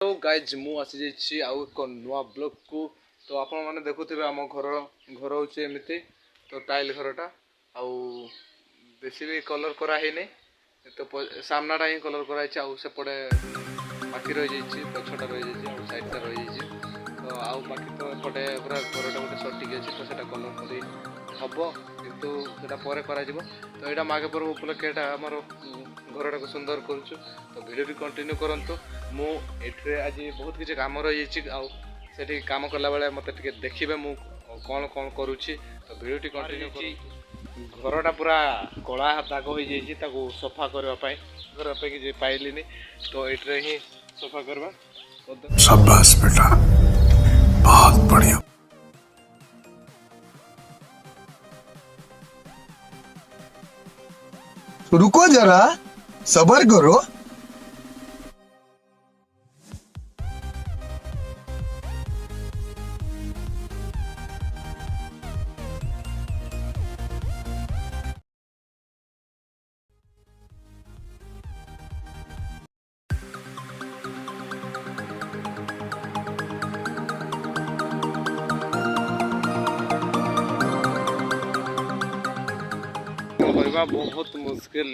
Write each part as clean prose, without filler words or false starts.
तो गाइज मु आसी जाइछि आउ एक नुआ ब्लॉग को। तो आपण माने देखुथिबे हम घर घर होचे एमिति। तो टाइल घरटा आउ बेसी भी कलर करा है नै। तो सामनाटा ही कलर करा आउ सेपटे बाकी रही जाइछि पछटा रही जाइछि आउ साइडटा रही जाइछि। तो आउ बाकी तो एपटे पूरा घरटा गोटे सटिक अछि तो सेटा कलर करी हबो किंतु सेटा परे करा जिवो। तो एटा मागे पर्व उपलक्षे एटा हमर घरटा को सुंदर करूछु। तो वीडियो भी कंटिन्यू करंतु। मु एठरे आज बहुत किसी काम रही आउ सेठी काम कला बेले मते टिके देखिबे मु कोन कोन करूछि। तो वीडियो टी कंटिन्यू करी घरटा पूरा कला दाग हो जाइछि ताको सफा करबा पई घर पे कि पाइलिनी। तो एठरे ही सफा करबा। शाबाश बेटा बहुत बढ़िया। रुको जरा सबर करो। करबा बहुत मुश्किल।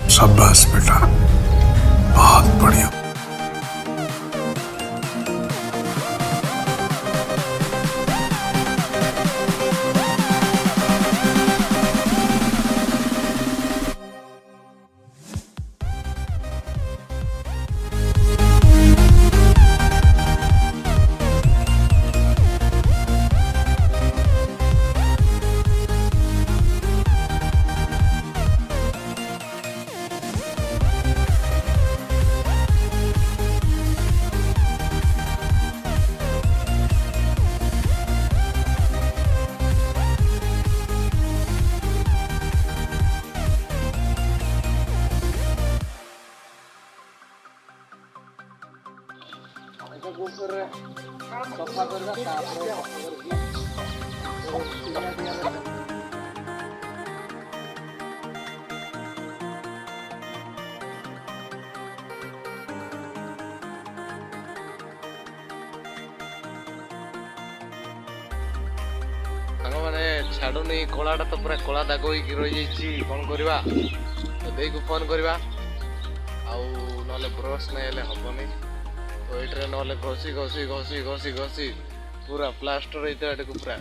शाबाश बेटा बहुत बढ़िया। सफा मैंने छाड़ुनी कलाटा तो पूरा कला दाग हो रही कौन करवा। तो देई को फोन करवा आउ नले ब्रश नहीं हेले। तो ये ना घसी घसी घसी घसी घसी पूरा प्लास्टर होता है पूरा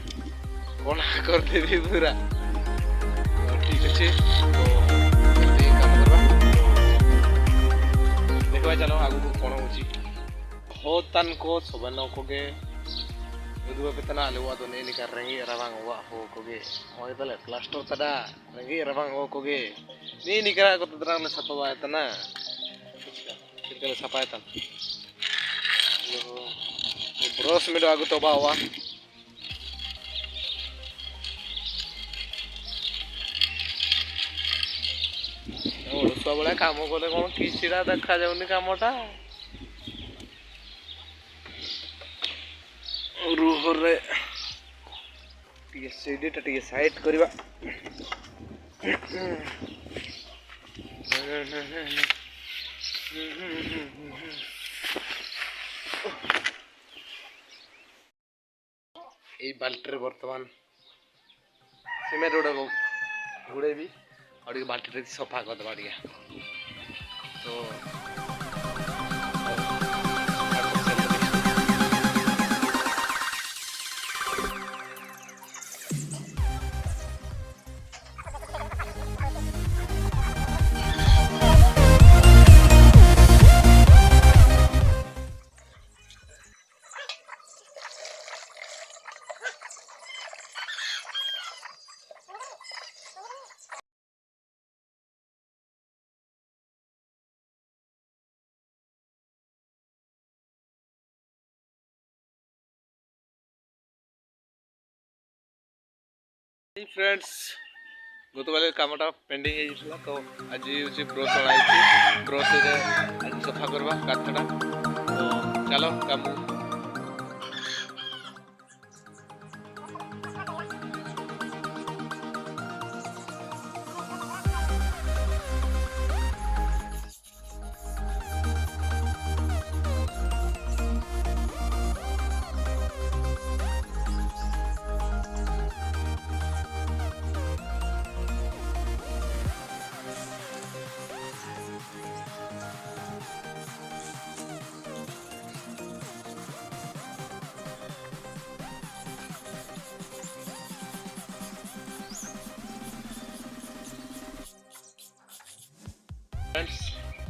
कणा करदेवी पूरा। तो ठीक अच्छे तो काम करवा देखा चलो आगु कौन हो होतन को सोबन कोगे पेतना अलुआ तो नहीं निकाल रेंगे रवांग हुआ हो कोगे हो तले प्लास्टर तदा रेंगे रवांग हो कोगे नहीं निकला को तदरा में सफा तना सफा तना ब्रश में आगु तो बावा सब बड़े काम कले कौन किसी देखा जाऊनी कामटा रुहरे सीढ़ीटा टे साइड करवा। ये बाल्टी बर्तमान सीमेंट गुड़ा गुड़े भी और बाल्टी सफा करदे तो फ्रेंड्स ଗତକାଲି କାମଟା ପେଣ୍ଡିଂ ହେଇଯାଇଥିଲା ତ ଆଜି ହେଉଛି ବ୍ରସ୍ ଅଣାହେଇଛି। ବ୍ରସ୍ରେ ଆଜି ସଫା କରିବା କାଠଟା। ତ ଚାଲ କାମ। फ्रेंड्स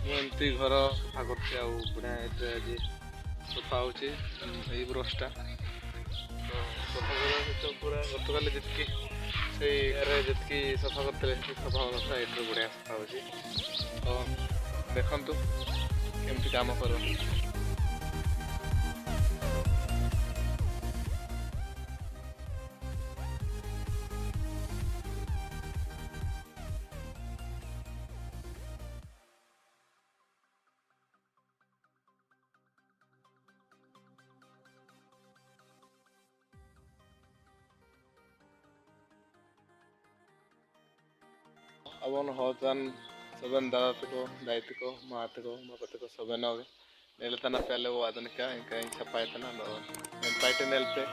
ମୁଁ ଏମିତି ଘର ସଫା କରୁଛି ଆଉ ବଢ଼ିଆ ଏଥିରେ ଆଜି ସଫା ହେଉଛି ଏଇ ବ୍ରସ୍ଟା। ତ ସଫା କରିବା ସହିତ ପୁରା ଗତକାଲି ଯେତିକି ସେଇ ଏରେ ଯେତିକି ସଫା କରିଥିଲେ ସେତିକି ସଫା ହେଉନଥିଲା, ଏଥିରେ ବଢ଼ିଆ ସଫା ହେଉଛି। ତ ଦେଖନ୍ତୁ କେମିତି କାମ କର। ಅವನು ಹೋತಾನ್ ಸಬನ್ దాదాపుకో దైతుకో మాతకో మపతకో సబనోగే నెలతన పెళ్ళవు అదనక ఇంకా ఇంకా పైతన నేను బయట నిలిపే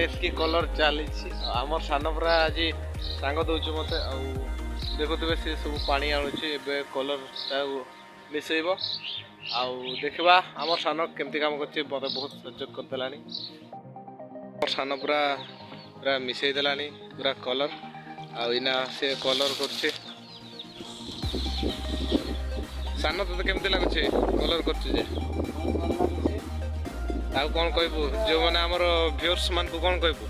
ଏତିକି କଲର୍ ଚାଲିଛି। ଆମର ସାନ ପରା ଆଜି ସାଙ୍ଗ ଦେଉଛି ମୋତେ, ଆଉ ଦେଖୁଥିବେ ସେ ସବୁ ପାଣି ଆଣୁଛି, ଏବେ କଲର୍ଟାକୁ ମିଶାଇବ। ଆଉ ଦେଖିବା ଆମର ସାନ କେମିତି କାମ କରୁଛି, ମୋତେ ବହୁତ ସହଯୋଗ କରିଦେଲାଣି। ଆମର ସାନ ପୁରା ମିଶାଇ ଦେଲାଣି ପୁରା କଲର୍, ଆଉ ଏଇନା ସେ କଲର୍ କରୁଛି। ସାନ ତତେ କେମିତି ଲାଗୁଛି କଲର୍ କରୁଛି ଯେ? ଆଉ କ'ଣ କହିବୁ ଯେଉଁମାନେ ଆମର ଭିଉଅର୍ସ ମାନଙ୍କୁ କ'ଣ କହିବୁ?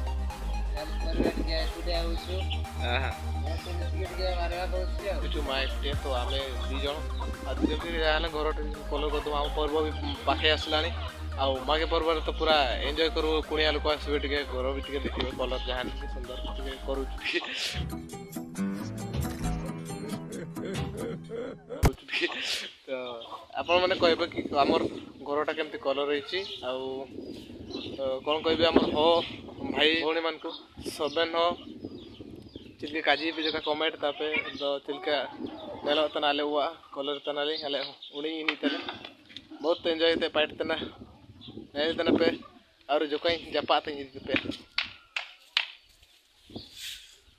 ତ ଆମେ 2 ଜଣ ଆଜି ଯେମିତି ଯାହାହେଲେ ଘର କଲର୍ କରିଦେବୁ। ଆମ ପର୍ବ ବି ପାଖେଇ ଆସିଲାଣି, ଆଉ ମାଘେ ପର୍ବରେ ତ ପୁରା ଏନ୍ଜୟ କରୁ। କୁଣିଆ ଲୋକ ଆସିବେ, ଟିକେ ଘର ବି ଟିକେ ଦେଖିବେ, କଲର୍ ଯାହା ଟିକେ ସୁନ୍ଦର ଟିକେ କରୁଛୁ ତ ଆପଣମାନେ କହିବେ କି ଆମର ଘରଟା କେମିତି କଲର୍ ହେଇଛି, ଆଉ କ'ଣ କହିବି ଆମର ହୋ ଭାଇ ଭଉଣୀମାନଙ୍କୁ ସବେନ हो चिल्के काजी भी जगह कमेंट तापे तो चिल्का नेलो तनाले हुआ कलर तनाले हले उड़ी नहीं तने बहुत एंजॉय ते पाइट तना नहीं तना पे और जो कहीं जपाते हैं पे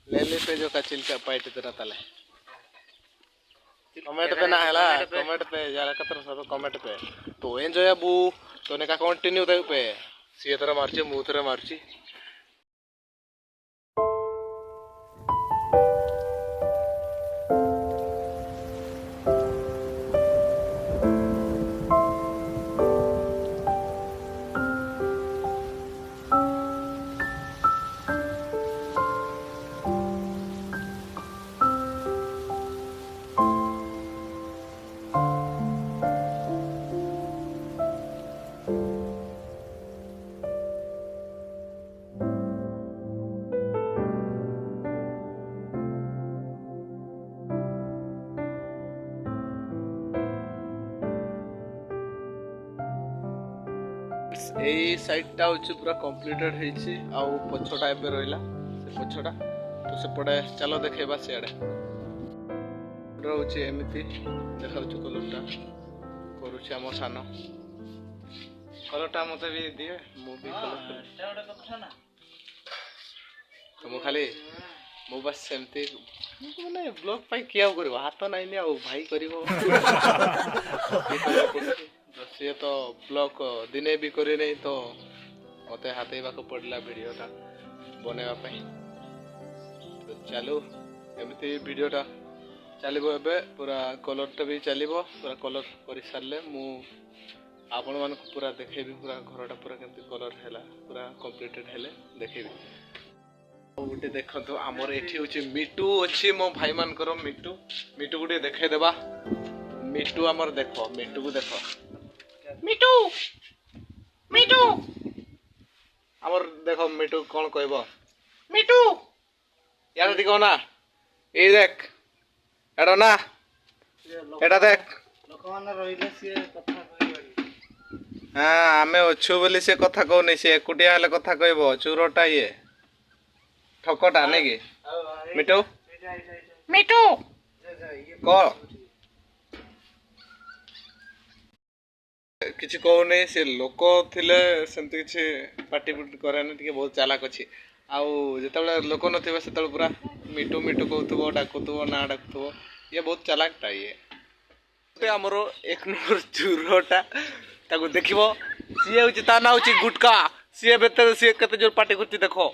ले ले पे जो का चिल्का पाइट तना तले कमेंट पे ना हला कमेंट पे जरा कतर सब कमेंट पे तो एंजॉय अबू तो ने का कंटिन्यू दे पे सी तरह मारची मु तरह मारची এই সাইডটা হচ্ছে পুরা কমপ্লিটেড হয়েছে আউ পছটা এবে রইলা সে পছটা তো সেপটে চালো দেখাইবা সিয়াড়ে রହୁଛି ଏମିତି ଦେଖାଉଛି କଲର୍ଟା କରୁଛି ଆମ ସାନ କଲର୍ଟା ମୋତେ ବି ଦିଏ ମୁଁ ବି କଲର୍ ତ ମୁଁ ଖାଲି ମୁଁ ବାସ୍ ସେମିତି ମାନେ ବ୍ଲଗ୍ ପାଇଁ କିଏ ଆଉ କରିବ ହାତ ନାଇଁନି ଆଉ ଭାଇ କରିବ ସିଏ ତ ବ୍ଲଗ୍ ଦିନେ ବି କରିନାହିଁ ତ ମୋତେ ହାତେଇବାକୁ ପଡ଼ିଲା ଭିଡ଼ିଓଟା ବନେଇବା ପାଇଁ ତ ଚାଲୁ ଏମିତି ଭିଡ଼ିଓଟା ଚାଲିବ ଏବେ ପୁରା କଲର୍ଟା ବି ଚାଲିବ ପୁରା କଲର୍ କରିସାରିଲେ ମୁଁ आपण मानक पूरा देखेबी पूरा घरटा पूरा केमती कलर हैला पूरा कंप्लीटेड हेले देखेबी। गोटे देखो आमर एठी होची मिटू अछि मो भाई मानकर मिटू मिटू गुटे देखाई देबा। मिटू आमर देखो मिटू को देखो मिटू मिटू आमर देखो मिटू कौन कहबो मिटू यार देखो ना ए देख एडो ना एटा देख लोक माने रहिले से कथा कहबी। हाँ आमे अच्छु बोली से कथा कहनी से एकुटिया हेले कथा कहबो चूरोटा ये ठकटा नहीं कि मिटू मिटू क किछि कहूनी से लोक थिले सेमती किछि पार्टी करेनि टिके बहुत चालाक अछि आउ जेतबेले लोक नथिबे सेतबेले पूरा मिटू मिटू कहथुबो डाकुथुबो ना डाकुथुबो ये बहुत चालाकटा ये ते हमरो एक नंबर चूरोटा ताको देखिबो सिए होछि ता ना होछि गुटका सिए बेते सिए कते जोर पार्टी करछि देखो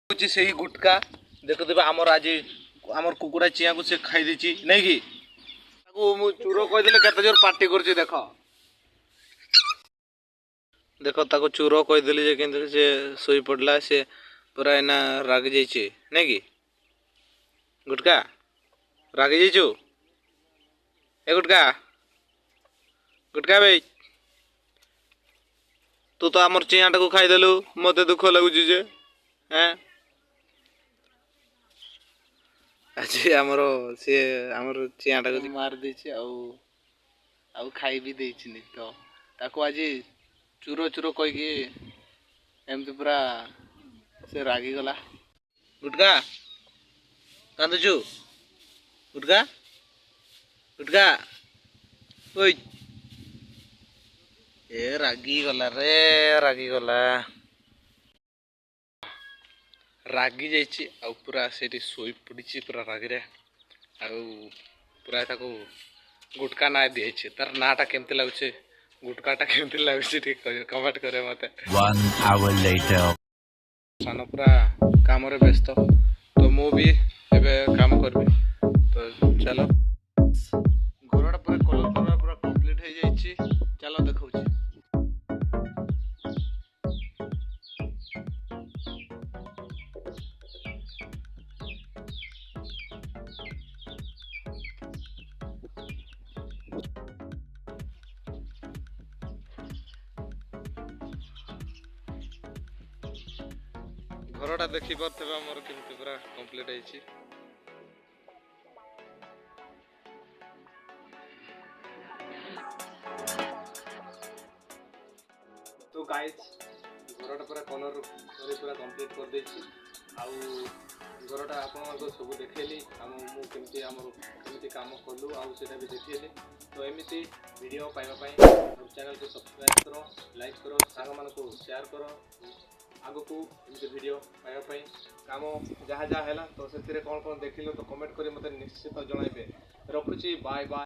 होछि सेही गुटका देखुथिबे हमर आज हमर कुकुरा चिया को से खाई देछि नै कि ताको मु चूरो कह देले कते जोर पार्टी करछि देखो देखो ताको चूरो कह देली जे किंतु से सोई पड़ला से पूरा एना राग जाइछे नै कि गुटका राग जाइछु ए गुटका गुटका बे तू तो हमर चियाटा को खाई देलु मते दुख लागुछि जे हैं आज हमरो से हमर चियाटा को मार देछि आउ खाई भी देछि नि तो ताको आज चूरो चूरो कह कि एमती पूरा से रागी गला गुटका कांदुचु गुटका गुटका ओय ए रागी गला रे रागी गला रागी जाइछि आ पूरा सेठी सोई पड़िछि पूरा रागी रे आ पूरा ताको गुटका ना दिएछि तार नाटा केमते लागुछि गुटकाटा केमती लागुछि ठीक कमेंट करे मते 1 hour later सानो पूरा काम रे व्यस्त तो मु भी एबे काम करबी तो चलो घरटा पूरा कलर पूरा कंप्लीट हो जाइछि चलो देखौछि घरटा देखि पारथबे हमर केमती पूरा कंप्लीट होइछि तो गाइस घरटा पूरा कलर करे पूरा कंप्लीट कर देछि आउ घरटा आपन मानको सब देखेली हम मु केमती हमर केमती काम कलु आउ सेटा भी देखेली तो एमिति वीडियो पाइबा पई चैनल को सब्सक्राइब करो लाइक करो सांग मानको शेयर करो आगो को एमती वीडियो पाइबा काम जहाँ जहाँ है तो से कौन कौन देखिल तो कमेंट करी मत निश्चित जनइबे रखुची बाय बाय।